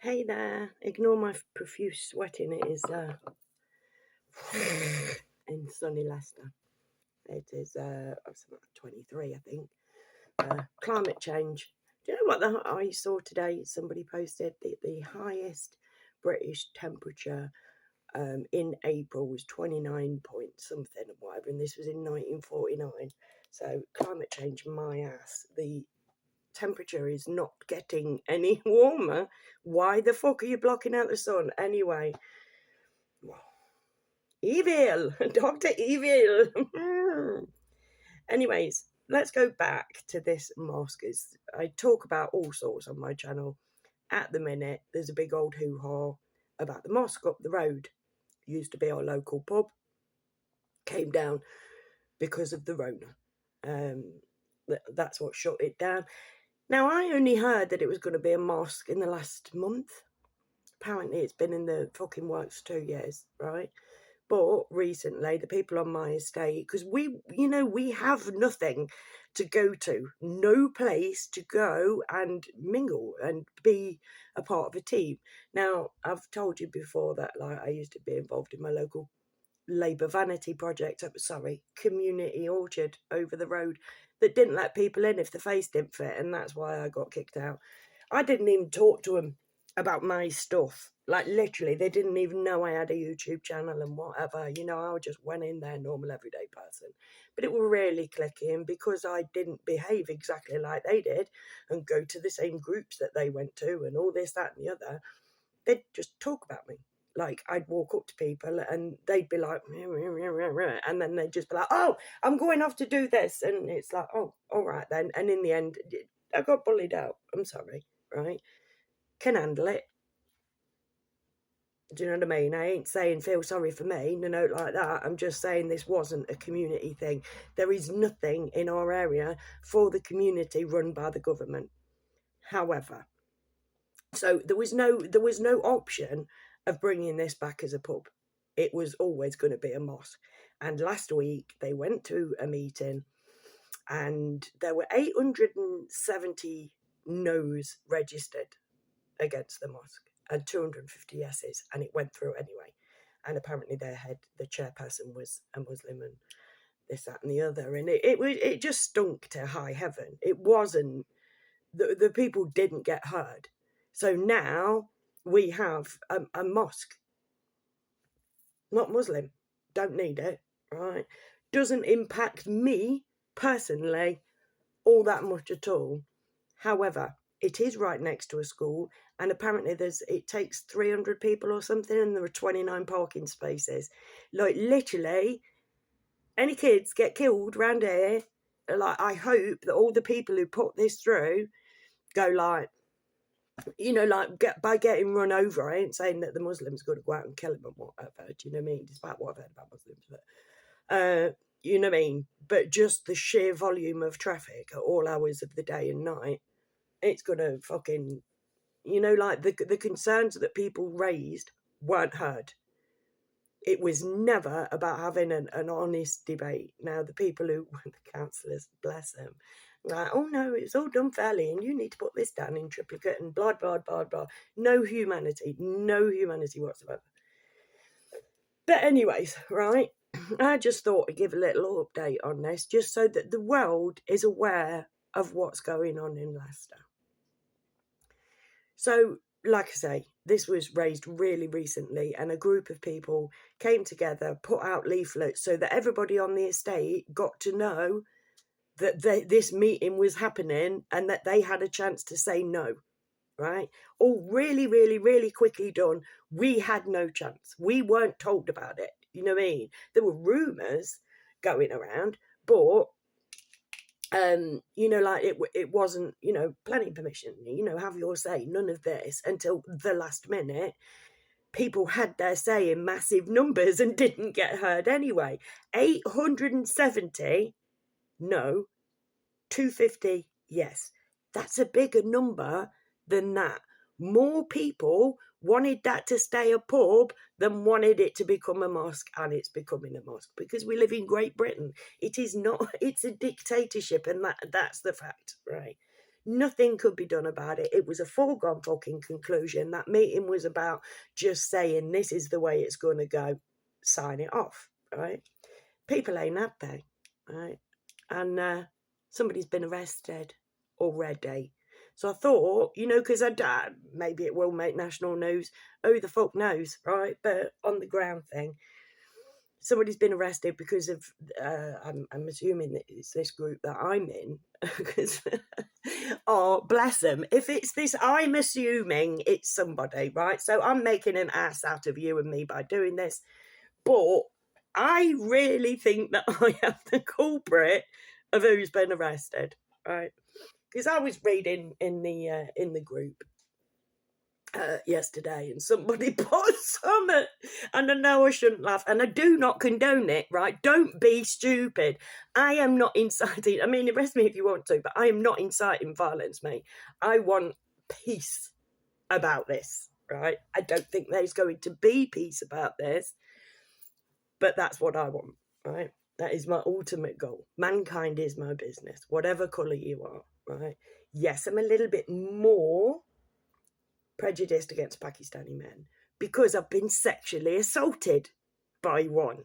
Hey there, ignore my profuse sweating. It is in sunny Leicester. It is 23, I think. Climate change. Do you know what I saw today? Somebody posted the highest British temperature in April was 29 point something and whatever, and this was in 1949. So climate change, my ass. The temperature is not getting any warmer. Why the fuck are you blocking out the sun anyway? Evil, Dr. Evil. Anyways, let's go back to this mosque. I talk about all sorts on my channel. At the minute, there's a big old hoo-ha about the mosque up the road. Used to be our local pub. Came down because of the Rona. That's what shut it down. Now, I only heard that it was going to be a mosque in the last month. Apparently, it's been in the fucking works 2 years, right? But recently, the people on my estate, because we have nothing to go to, no place to go and mingle and be a part of a team. Now, I've told you before that I used to be involved in my local Labour vanity project, community orchard over the road that didn't let people in if the face didn't fit, and that's why I got kicked out. I didn't even talk to them about my stuff. Like, literally, they didn't even know I had a YouTube channel and whatever. I just went in there, normal everyday person. But it were really clicking because I didn't behave exactly like they did and go to the same groups that they went to and all this, that, and the other. They'd just talk about me. Like, I'd walk up to people and they'd be like, and then they'd just be like, oh, I'm going off to do this. And it's like, oh, all right then. And in the end, I got bullied out. I'm sorry, right? Can handle it. Do you know what I mean? I ain't saying feel sorry for me, no note like that. I'm just saying this wasn't a community thing. There is nothing in our area for the community run by the government. However, so there was no option of bringing this back as a pub. It was always going to be a mosque. And last week they went to a meeting and there were 870 no's registered against the mosque and 250 yeses, and it went through anyway. And apparently the chairperson was a Muslim and this, that and the other. And it just stunk to high heaven. It wasn't, the people didn't get heard. So now we have a mosque, not Muslim, don't need it, right? Doesn't impact me personally all that much at all. However, it is right next to a school, and apparently it takes 300 people or something, and there are 29 parking spaces. Like, literally, any kids get killed round here. Like, I hope that all the people who put this through go like, by getting run over. I ain't saying that the Muslims got to go out and kill him and whatever. Do you know what I mean? Despite what I've heard about Muslims, but you know what I mean. But just the sheer volume of traffic at all hours of the day and night, it's gonna fucking, the concerns that people raised weren't heard. It was never about having an honest debate. Now, the people who were the councillors, bless them, like, oh no, it's all done fairly and you need to put this down in triplicate and blah, blah, blah, blah. No humanity whatsoever. But anyways, right, I just thought I'd give a little update on this just so that the world is aware of what's going on in Leicester. So, like I say, this was raised really recently and a group of people came together, put out leaflets so that everybody on the estate got to know that this meeting was happening and that they had a chance to say no, right? All really, really, really quickly done. We had no chance. We weren't told about it. You know what I mean? There were rumours going around, but it wasn't, planning permission, have your say, none of this until the last minute. People had their say in massive numbers and didn't get heard anyway. 870, no. 250, yes. That's a bigger number than that. More people wanted that to stay a pub than wanted it to become a mosque, and it's becoming a mosque because we live in Great Britain. It is not, it's a dictatorship, and that's the fact, right? Nothing could be done about it. It was a foregone fucking conclusion. That meeting was about just saying this is the way it's going to go. Sign it off, right? People ain't happy, right? And somebody's been arrested already. So I thought, because maybe it will make national news. Who the fuck knows, right? But on the ground thing, somebody's been arrested because of, I'm assuming that it's this group that I'm in. Oh, bless them. If it's this, I'm assuming it's somebody, right? So I'm making an ass out of you and me by doing this. But I really think that I am the culprit of who's been arrested, right? Because I was reading in the group yesterday, and somebody put something, and I know I shouldn't laugh, and I do not condone it, right? Don't be stupid. I am not inciting. I mean, arrest me if you want to, but I am not inciting violence, mate. I want peace about this, right? I don't think there's going to be peace about this, but that's what I want, right? That is my ultimate goal. Mankind is my business, whatever colour you are, right? Yes, I'm a little bit more prejudiced against Pakistani men because I've been sexually assaulted by one.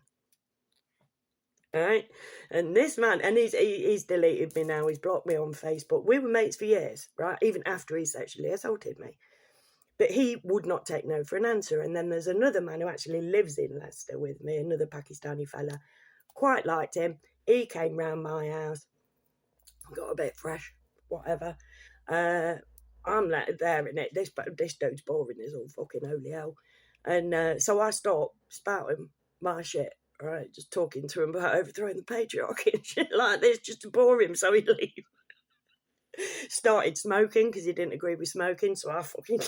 Right? And this man, and he's deleted me now, he's blocked me on Facebook. We were mates for years, right? Even after he sexually assaulted me. But he would not take no for an answer. And then there's another man who actually lives in Leicester with me, another Pakistani fella. Quite liked him. He came round my house, got a bit fresh, whatever. I'm there in it. This dude's boring as all fucking holy hell. And so I stopped spouting my shit, right? Just talking to him about overthrowing the patriarchy and shit like this, just to bore him so he'd leave. Started smoking because he didn't agree with smoking, so I fucking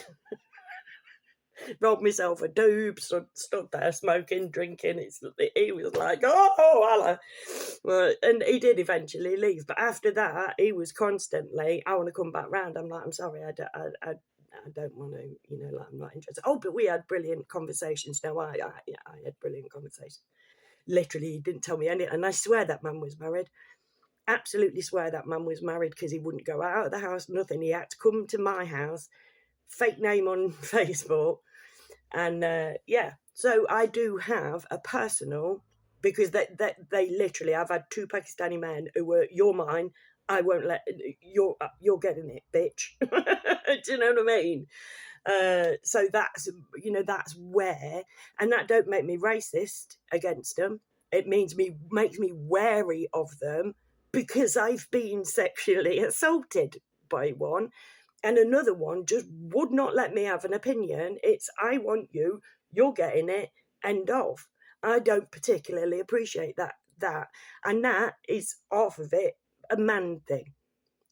rolled myself a doob, stood there smoking, drinking. He was like, oh, Allah. Well, and he did eventually leave. But after that, he was constantly, I want to come back round. I'm like, I'm sorry, I don't want to, like, I'm not interested. Oh, but we had brilliant conversations. No, I had brilliant conversations. Literally, he didn't tell me anything. And I swear that man was married. Absolutely swear that man was married because he wouldn't go out of the house, nothing. He had to come to my house, fake name on Facebook. And so I do have a personal, because they literally, I've had two Pakistani men who were, you're mine, I won't let, you're getting it, bitch. Do you know what I mean? So that's, that's where, and that don't make me racist against them. It makes me wary of them because I've been sexually assaulted by one. And another one just would not let me have an opinion. It's, I want you, you're getting it, end of. I don't particularly appreciate that. And that is half of it, a man thing,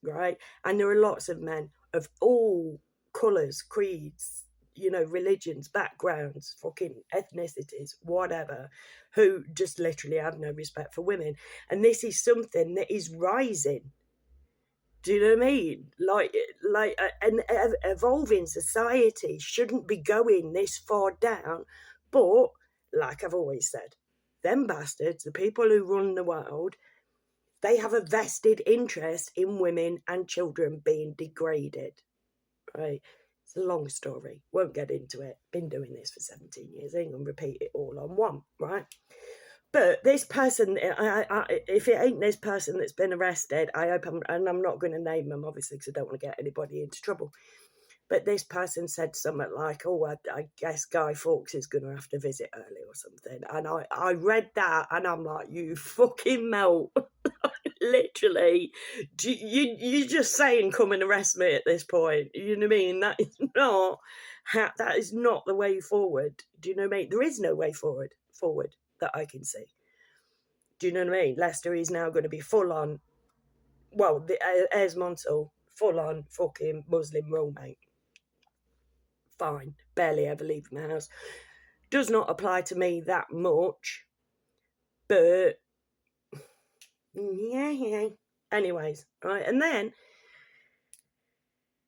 right? And there are lots of men of all colours, creeds, religions, backgrounds, fucking ethnicities, whatever, who just literally have no respect for women. And this is something that is rising. Do you know what I mean? Like an evolving society shouldn't be going this far down. But, like I've always said, them bastards, the people who run the world, they have a vested interest in women and children being degraded. Right? It's a long story. Won't get into it. Been doing this for 17 years. Ain't going to repeat it all on one, right? But this person, if it ain't this person that's been arrested, I hope and I'm not going to name them, obviously, because I don't want to get anybody into trouble. But this person said something like, oh, I guess Guy Fawkes is going to have to visit early or something. And I read that and I'm like, you fucking melt. Literally, you're just saying come and arrest me at this point. You know what I mean? That is not the way forward. Do you know what I mean? There is no way forward that I can see. Do you know what I mean? Leicester is now going to be full on, well, the Eyres Monsell, full on fucking Muslim roommate. Fine, barely ever leave my house. Does not apply to me that much, but yeah. Anyways, right, and then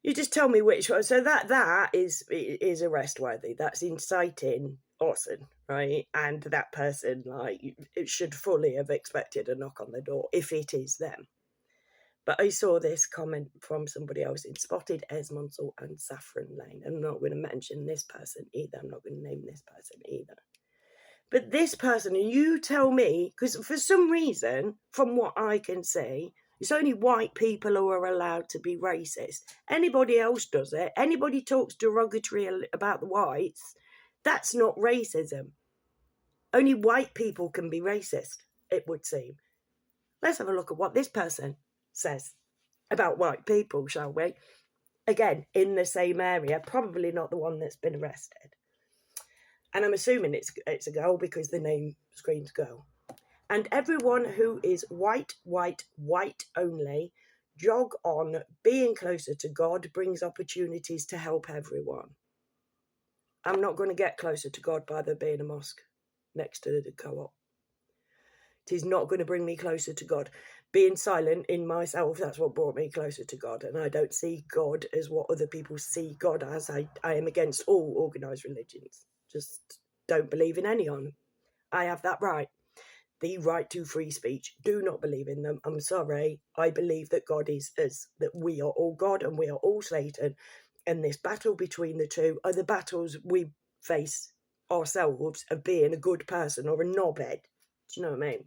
you just tell me which one. So that is arrest worthy. That's inciting arson, right? And that person, like, it should fully have expected a knock on the door if it is them. But I saw this comment from somebody else in Spotted, Eyres Monsell and Saffron Lane. I'm not going to mention this person either. I'm not going to name this person either. But this person, and you tell me, because for some reason, from what I can see, it's only white people who are allowed to be racist. Anybody else does it. Anybody talks derogatory about the whites, that's not racism. Only white people can be racist, it would seem. Let's have a look at what this person says about white people, shall we? Again, in the same area, probably not the one that's been arrested. And I'm assuming it's a girl because the name screams girl. And everyone who is white only, jog on, being closer to God brings opportunities to help everyone. I'm not going to get closer to God by there being a mosque next to the co-op. It is not going to bring me closer to God. Being silent in myself, that's what brought me closer to God. And I don't see God as what other people see God as. I am against all organised religions. Just don't believe in any of them. I have that right. The right to free speech. Do not believe in them. I'm sorry. I believe that God is that we are all God and we are all Satan. And this battle between the two are the battles we face ourselves of being a good person or a knobhead. Do you know what I mean?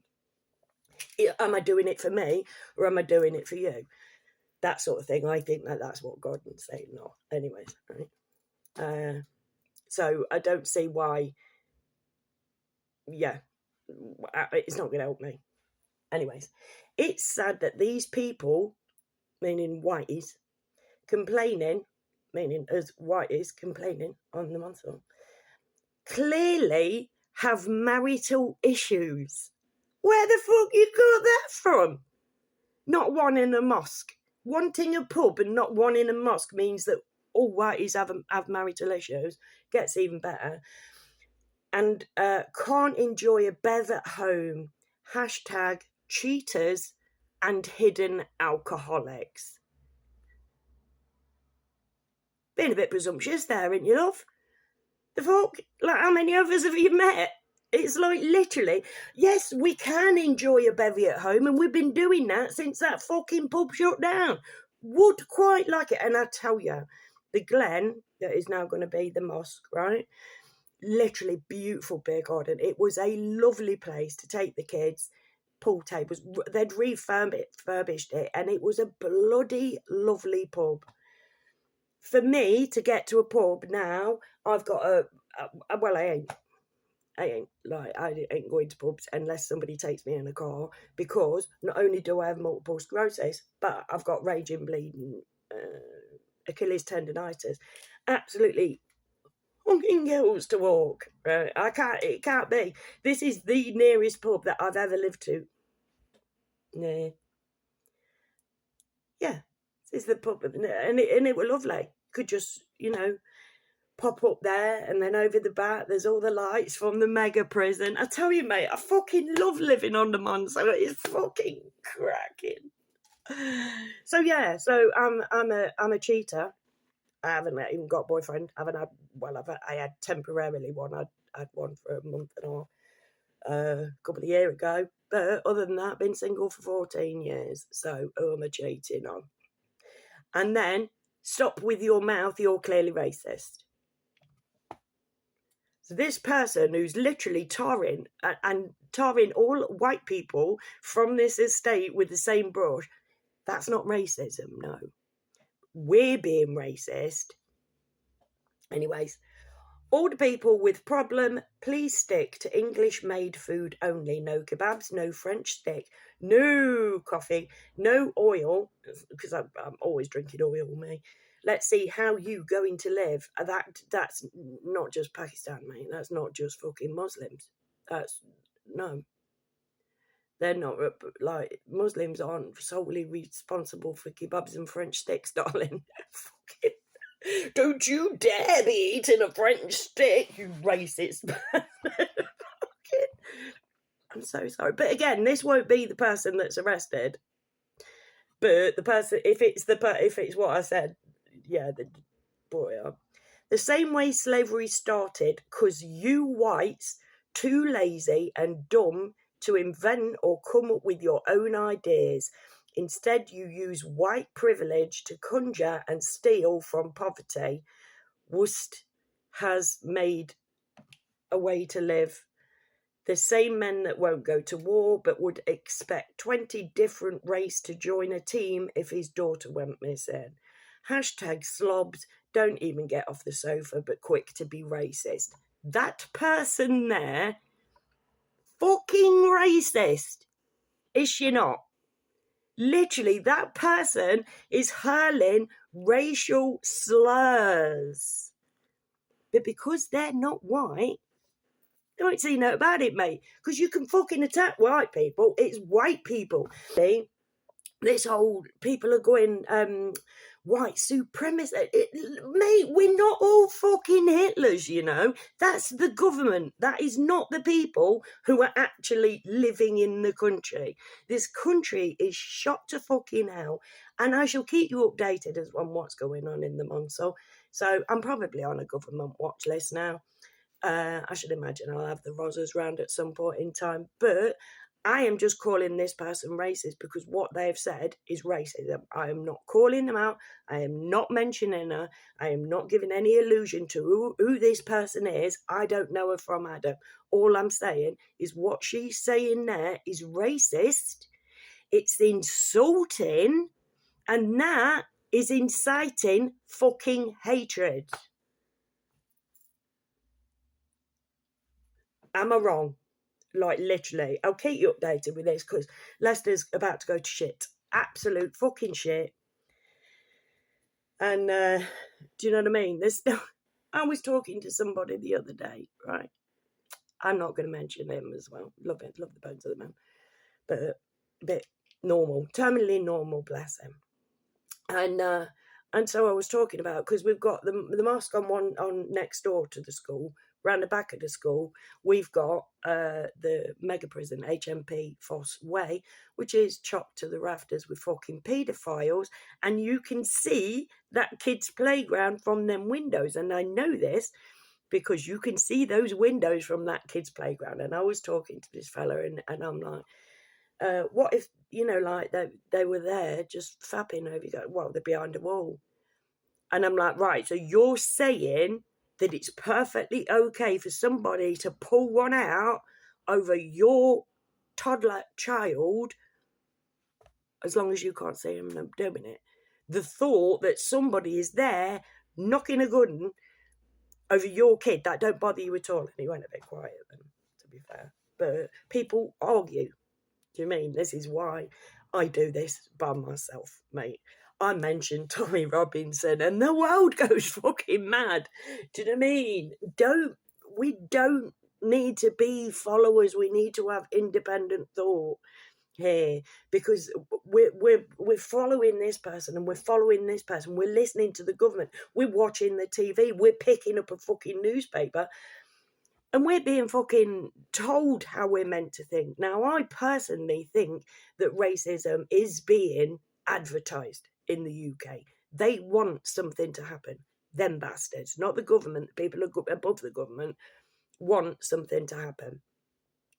Am I doing it for me or am I doing it for you? That sort of thing. I think that's what God and Satan are. Anyways, right? So I don't see why. Yeah, it's not going to help me. Anyways, it's sad that these people, meaning whiteys, complaining, meaning as whiteys complaining on the Monsell, clearly have marital issues. Where the fuck you got that from? Not one in a mosque. Wanting a pub and not one in a mosque means that all whiteys have marital issues. Gets even better. And can't enjoy a bev at home. Hashtag cheaters and hidden alcoholics. Being a bit presumptuous there, ain't you, love? The fuck? Like, how many of us have you met? It's like literally, yes, we can enjoy a bevy at home, and we've been doing that since that fucking pub shut down. Would quite like it. And I tell you, the Glen, that is now going to be the mosque, right? Literally beautiful beer garden. It was a lovely place to take the kids. Pool tables, they'd refurbished it, and it was a bloody lovely pub. For me to get to a pub now, I've got I ain't going to pubs unless somebody takes me in a car, because not only do I have multiple sclerosis, but I've got raging bleeding, Achilles tendonitis. Absolutely fucking hills to walk. Right? It can't be. This is the nearest pub that I've ever lived to. Yeah, this is the pub, and it were lovely. Could just, pop up there, and then over the back there's all the lights from the mega prison. I tell you, mate, I fucking love living on the Monsell. It's fucking cracking. So yeah, I'm a cheater. I haven't even got a boyfriend. I had temporarily one. I had one for a month and a half a couple of years ago. But other than that, been single for 14 years. So who am I cheating on? And then, stop with your mouth, you're clearly racist. So this person who's literally tarring all white people from this estate with the same brush, that's not racism, no. We're being racist. Anyways, all the people with problem, please stick to English-made food only. No kebabs, no French stick, no coffee, no oil, because I'm always drinking oil, me. Let's see how you going to live. That's not just Pakistan, mate. That's not just fucking Muslims. No. They're not, like, Muslims aren't solely responsible for kebabs and French sticks, darling. Fucking, don't you dare be eating a French stick, you racist. I'm so sorry. But again, this won't be the person that's arrested. But the person, if it's what I said, yeah, the same way slavery started, 'cause you whites too lazy and dumb to invent or come up with your own ideas. Instead, you use white privilege to conjure and steal from poverty. Wust has made a way to live. The same men that won't go to war but would expect 20 different race to join a team if his daughter went missing. Hashtag slobs, don't even get off the sofa but quick to be racist. That person there, fucking racist, is she not? Literally, that person is hurling racial slurs. But because they're not white, they won't say no about it, mate. Because you can fucking attack white people. It's white people. See? This whole people are going white supremacist. Mate, we're not all fucking Hitlers, you know. That's the government. That is not the people who are actually living in the country. This country is shot to fucking hell, and I shall keep you updated as on what's going on in the Monsell. So I'm probably on a government watch list now. I should imagine I'll have the Rozzers round at some point in time, but I am just calling this person racist because what they've said is racism. I am not calling them out. I am not mentioning her. I am not giving any allusion to who this person is. I don't know her from Adam. All I'm saying is what she's saying there is racist. It's insulting, and that is inciting fucking hatred. Am I wrong? Like, literally. I'll keep you updated with this because Leicester's about to go to shit. Absolute fucking shit. And do you know what I mean? There's still... I was talking to somebody the other day, right? I'm not going to mention him as well. Love it. Love the bones of the man. But a bit normal. Terminally normal, bless him. And so I was talking about, because we've got the mosque on next door to the school, round the back of the school, we've got the mega prison, HMP Foss Way, which is chopped to the rafters with fucking paedophiles, and you can see that kid's playground from them windows. And I know this because you can see those windows from that kid's playground. And I was talking to this fella, and I'm like, what if, you know, like they were there just fapping over, well, they're behind a wall. And I'm like, right, so you're saying that it's perfectly okay for somebody to pull one out over your toddler child as long as you can't see them doing it. The thought that somebody is there knocking a gun over your kid, that don't bother you at all. And he went a bit quiet then, to be fair. But people argue. Do you mean? This is why I do this by myself, mate. I mentioned Tommy Robinson and the world goes fucking mad. Do you know what I mean? We don't need to be followers. We need to have independent thought here, because we're following this person and we're following this person. We're listening to the government. We're watching the TV. We're picking up a fucking newspaper. And we're being fucking told how we're meant to think. Now, I personally think that racism is being advertised in the UK. They want something to happen. Them bastards, not the government. The people above the government want something to happen.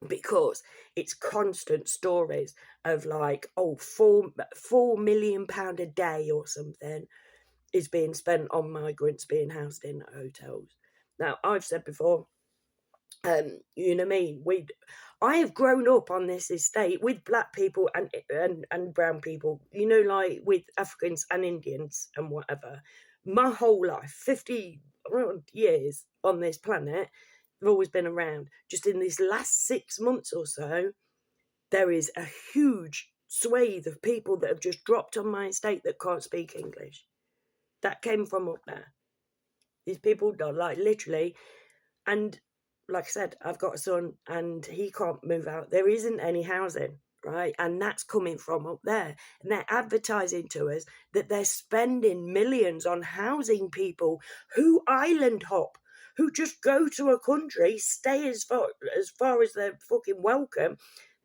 Because it's constant stories of like, oh, £4 million a day or something is being spent on migrants being housed in hotels. Now, I've said before, you know what I mean? I have grown up on this estate with black people and brown people, you know, like with Africans and Indians and whatever. My whole life, 50 years on this planet, they've always been around. Just in these last 6 months or so, there is a huge swathe of people that have just dropped on my estate that can't speak English. That came from up there. These people are like literally, and like I said, I've got a son and he can't move out. There isn't any housing, right? And that's coming from up there. And they're advertising to us that they're spending millions on housing people who island hop, who just go to a country, stay as far as they're fucking welcome,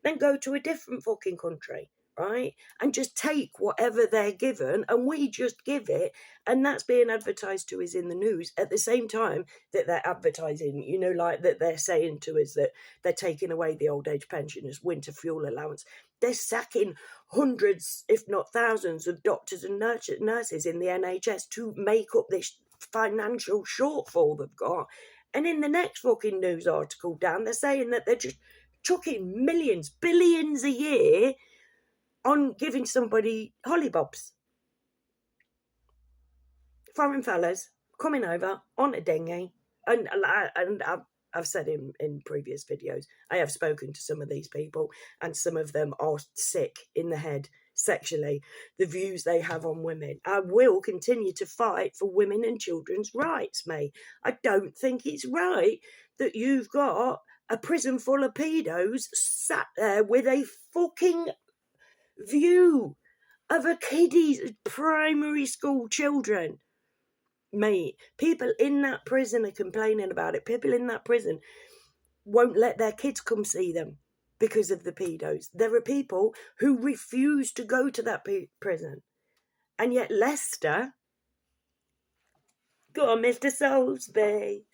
then go to a different fucking country, right? And just take whatever they're given, and we just give it, and that's being advertised to us in the news at the same time that they're advertising, you know, like that they're saying to us that they're taking away the old age pensioners, winter fuel allowance. They're sacking hundreds, if not thousands, of doctors and nurses in the NHS to make up this financial shortfall they've got. And in the next fucking news article down, they're saying that they're just chucking millions, billions a year on giving somebody hollybobs. Foreign fellas coming over on a dinghy. And I've said in previous videos, I have spoken to some of these people, and some of them are sick in the head sexually. The views they have on women. I will continue to fight for women and children's rights, mate. I don't think it's right that you've got a prison full of pedos sat there with a fucking view of a kiddie's primary school children. Mate, people in that prison are complaining about it. People in that prison won't let their kids come see them because of the pedos. There are people who refuse to go to that prison. And yet Leicester, go on, Mr. Soulsby.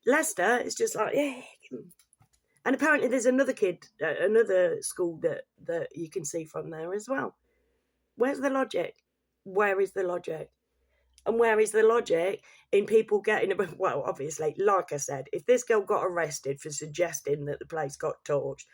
Leicester is just like, yeah. And apparently there's another school that you can see from there as well. Where's the logic? Where is the logic? And where is the logic in people getting... Well, obviously, like I said, if this girl got arrested for suggesting that the place got torched,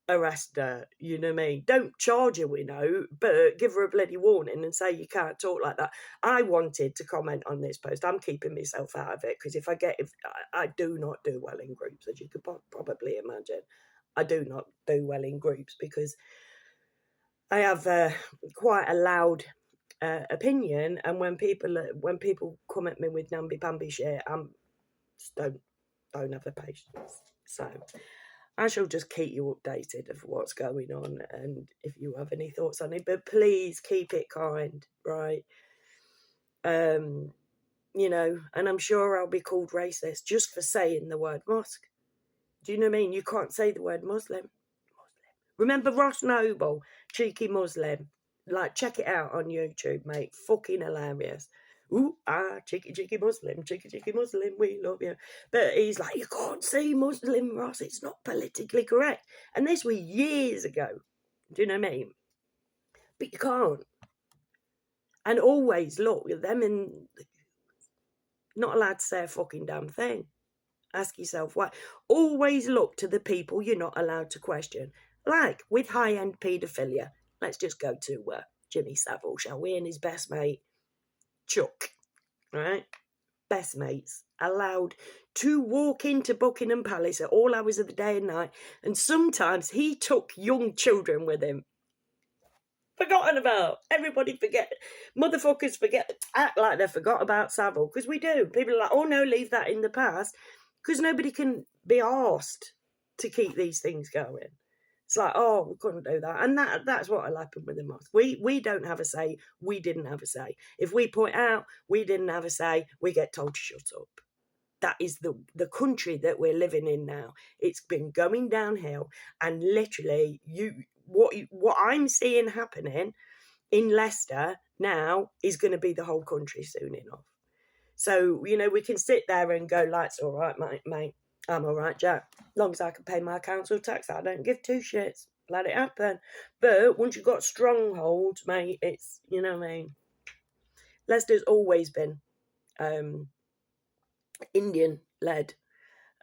arrest her, you know what I mean? Don't charge her, but give her a bloody warning and say you can't talk like that. I wanted to comment on this post. I'm keeping myself out of it, because if I do not do well in groups, as you could probably imagine. I do not do well in groups because I have quite a loud... opinion, and when people come at me with namby-pamby shit, don't have the patience. So I shall just keep you updated of what's going on, and if you have any thoughts on it, but please keep it kind, right? And I'm sure I'll be called racist just for saying the word mosque. Do you know what I mean? You can't say the word Muslim. Remember Ross Noble, cheeky Muslim? Like, check it out on YouTube, mate. Fucking hilarious. Ooh, cheeky Muslim, cheeky Muslim, we love you. But he's like, you can't say Muslim, Ross. It's not politically correct. And this was years ago. Do you know what I mean? But you can't. And always look, them and not allowed to say a fucking damn thing. Ask yourself why. Always look to the people you're not allowed to question. Like with high-end paedophilia. Let's just go to Jimmy Savile, shall we? And his best mate, Chuck, right? Best mates, allowed to walk into Buckingham Palace at all hours of the day and night. And sometimes he took young children with him. Forgotten about. Everybody forget. Motherfuckers act like they forgot about Savile. Because we do. People are like, oh no, leave that in the past. Because nobody can be asked to keep these things going. It's like, oh, we couldn't do that. And that's what will happen with the mosque. We don't have a say. We didn't have a say. If we point out we didn't have a say, we get told to shut up. That is the country that we're living in now. It's been going downhill. And literally, what I'm seeing happening in Leicester now is going to be the whole country soon enough. So, we can sit there and go, like, it's all right, mate. I'm all right, Jack. As long as I can pay my council tax, I don't give two shits. Let it happen. But once you've got strongholds, mate, it's, you know what I mean. Leicester's always been Indian-led.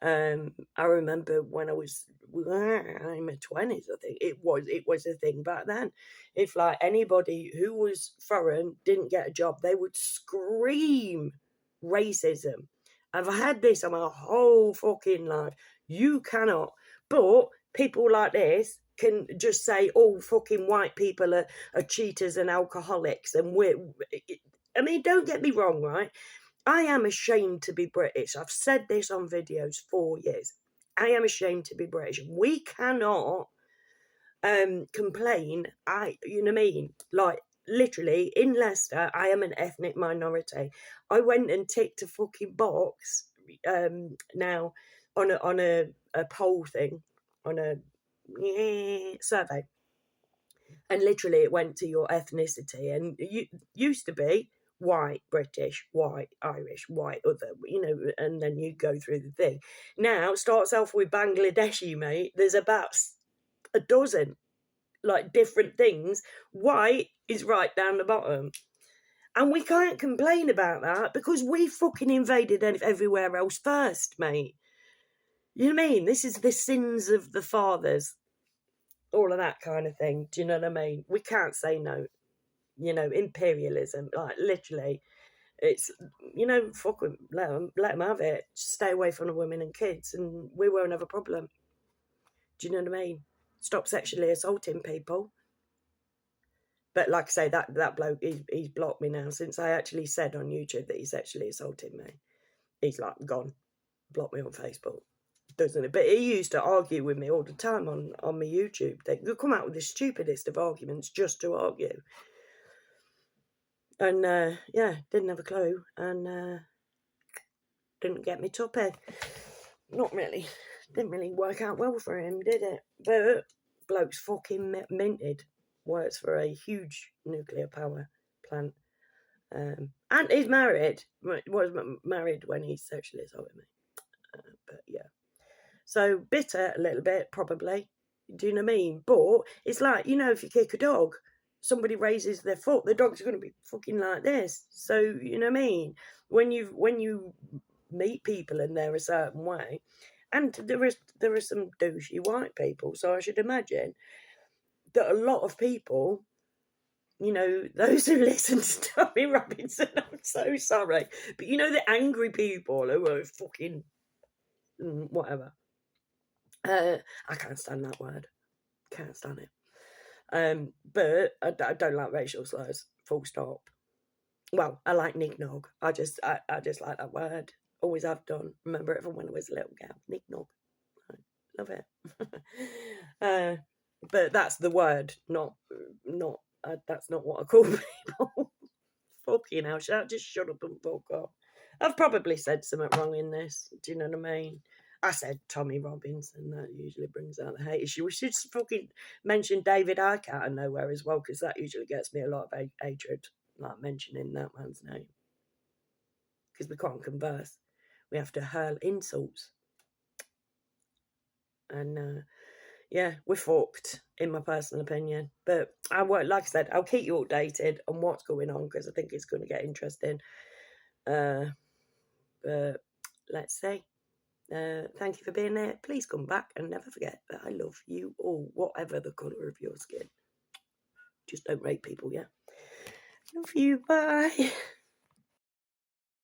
I remember when I was in my 20s, I think, it was a thing back then. If, like, anybody who was foreign didn't get a job, they would scream racism. I've had this on my whole fucking life. You cannot. But people like this can just say, oh, fucking white people are cheaters and alcoholics. And don't get me wrong, right? I am ashamed to be British. I've said this on videos for years. I am ashamed to be British. We cannot complain. You know what I mean? Like, literally, in Leicester, I am an ethnic minority. I went and ticked a fucking box now on a poll thing, on a survey. And literally it went to your ethnicity. And you used to be white, British, white, Irish, white, other, and then you go through the thing. Now, it starts off with Bangladeshi, mate. There's about a dozen, like, different things. White is right down the bottom. And we can't complain about that because we fucking invaded everywhere else first, mate. You know what I mean? This is the sins of the fathers. All of that kind of thing. Do you know what I mean? We can't say no. You know, imperialism, like, literally, it's, you know, fuck them, let them have it. Just stay away from the women and kids and we won't have a problem. Do you know what I mean? Stop sexually assaulting people. But like I say, that bloke, he's blocked me now since I actually said on YouTube that he sexually assaulted me. He's like gone, blocked me on Facebook, doesn't it? But he used to argue with me all the time on my YouTube thing. He'll come out with the stupidest of arguments just to argue. And yeah, didn't have a clue and didn't get me tuppy. Not really. Didn't really work out well for him, did it? But bloke's fucking minted. Works for a huge nuclear power plant. And he's married. Was married when he sexually assaulted me. But yeah. So bitter a little bit, probably. Do you know what I mean? But it's like, you know, if you kick a dog, somebody raises their foot, the dog's going to be fucking like this. So, you know what I mean? When you meet people and they're a certain way, and there are some douchey white people, so I should imagine that a lot of people, you know, those who listen to Tommy Robinson, I'm so sorry, but you know, the angry people who are fucking whatever. I can't stand that word. Can't stand it. But I don't like racial slurs. Full stop. Well, I like nig-nog. I just like that word. Always have done. Remember it from when I was a little girl. Nig-nog. I love it. But that's the word, not that's not what I call people. Fucking hell, just shut up and fuck off. I've probably said something wrong in this. Do you know what I mean? I said Tommy Robinson. That usually brings out the hate issue. We should fucking mention David Icke out of nowhere as well, because that usually gets me a lot of hatred, like mentioning that man's name. Because we can't converse. We have to hurl insults. And yeah, we're fucked, in my personal opinion. But I won't, like I said, I'll keep you updated on what's going on because I think it's going to get interesting. But let's see. Thank you for being there. Please come back and never forget that I love you all, whatever the colour of your skin. Just don't rape people, yeah? Love you. Bye.